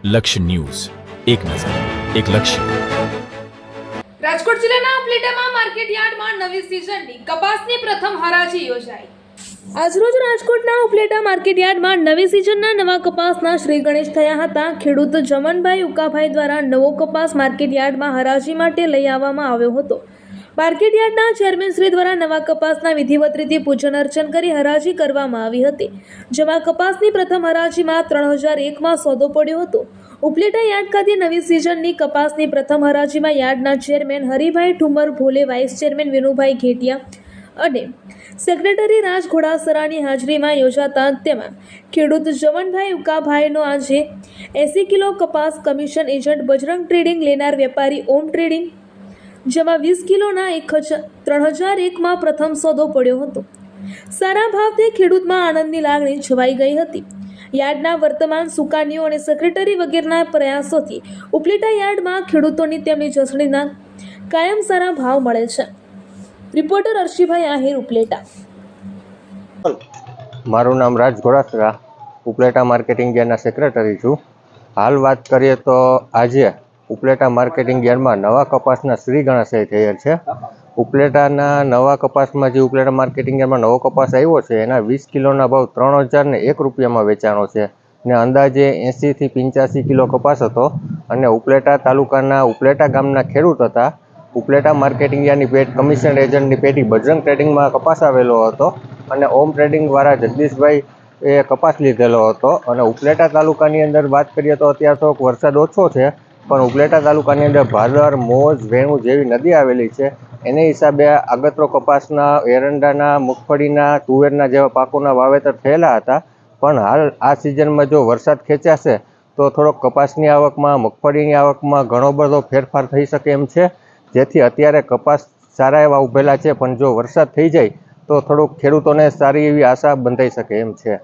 લક્ષ્ય ન્યૂઝ, એક નજર, એક લક્ષ્ય. રાજકોટ જિલ્લાના ઉપલેટામાં માર્કેટ યાર્ડમાં નવી સિઝનની કપાસની પ્રથમ હરાજી યોજાઈ. આજરોજ રાજકોટના ઉપલેટા માર્કેટ યાર્ડમાં નવી સિઝનના નવા કપાસના શ્રી ગણેશ થયા હતા. ખેડૂત જમનભાઈ ઉકાભાઈ દ્વારા નવો કપાસ માર્કેટ યાર્ડમાં હરાજી માટે લઈ આવવામાં આવ્યો હતો. માર્કેટ યાર્ડના ચેરમેન શ્રી દ્વારા નવા કપાસના વિધિવત રીતે પૂજન અર્ચન કરી હરાજી કરવામાં આવી હતી, જેમાં કપાસની પ્રથમ હરાજીમાં 3001માં સોદો પડ્યો હતો. ઉપલેટા યાર્ડ ખાતે નવી સિઝનની કપાસની પ્રથમ હરાજીમાં યાર્ડના chairman Haribhai Thumar Bhole, vice chairman Vinubhai Ghetiya અને સેક્રેટરી રાજ ઘોડાસરાની હાજરીમાં યોજાતા તેમાં ખેડૂત જમનભાઈ ઉકાભાઈનો આજે 80 કિલો કપાસ, કમિશન એજન્ટ બજરંગ ટ્રેડિંગ લેનાર વેપારી ઓમ ટ્રેડિંગ, જેમાં 20 કિલોના 3001માં પ્રથમ સોદો પડ્યો હતો. સારા ભાવથી ખેડૂતમાં આનંદની લાગણી છવાઈ ગઈ હતી. યાર્ડના વર્તમાન સુકાનીઓ અને સેક્રેટરી વગેરેના પ્રયાસોથી ઉપલેટા યાર્ડમાં ખેડૂતોની તેમની જસણીના કાયમ સારા ભાવ મળે છે. રિપોર્ટર અર્શીભાઈ આહિર, ઉપલેટા. મારું નામ રાજ ઘોડાસરા, ઉપલેટા માર્કેટિંગ યાર્ડના સેક્રેટરી છું. હાલ વાત કરીએ તો આજે ઉપલેટા માર્કેટિંગ યાર્ડમાં નવા કપાસના શ્રી ગણેશ થયેલ છે. ઉપલેટાના નવા કપાસમાં જે ઉપલેટા માર્કેટિંગ યાર્ડમાં નવો કપાસ આવ્યો છે એના 20 કિલોના ભાવ 3001 રૂપિયામાં વેચાણો છે ને અંદાજે 80 થી 85 કિલો કપાસ હતો અને ઉપલેટા તાલુકાના ઉપલેટા ગામના ખેડૂત હતા. ઉપલેટા માર્કેટિંગ યાર્ડની પેટ કમિશન એજન્ટની પેટી બજરંગ ટ્રેડિંગમાં કપાસ આવેલો હતો અને ઓમ ટ્રેડિંગ વાળા જગદીશભાઈ એ કપાસ લીધેલો હતો. અને ઉપલેટા તાલુકાની અંદર વાત કરીએ તો અત્યારે તો વરસાદ ઓછો છે, પણ ઉપલેટા તાલુકાની અંદર ભાદર, મોજ, વેણુ જેવી નદી આવેલી છે. એને હિસાબે આગતરો કપાસના, એરંડાના, મગફળીના, તુવેરના જેવા પાકોના વાવેતર થયેલા હતા. પણ હાલ આ સિઝનમાં જો વરસાદ ખેંચાશે તો થોડોક કપાસની આવકમાં, મગફળીની આવકમાં ઘણો બધો ફેરફાર થઈ શકે એમ છે. જેથી અત્યારે કપાસ સારા એવા ઉભેલા છે, પણ જો વરસાદ થઈ જાય તો થોડુંક ખેડૂતોને સારી એવી આશા બંધાઈ શકે એમ છે.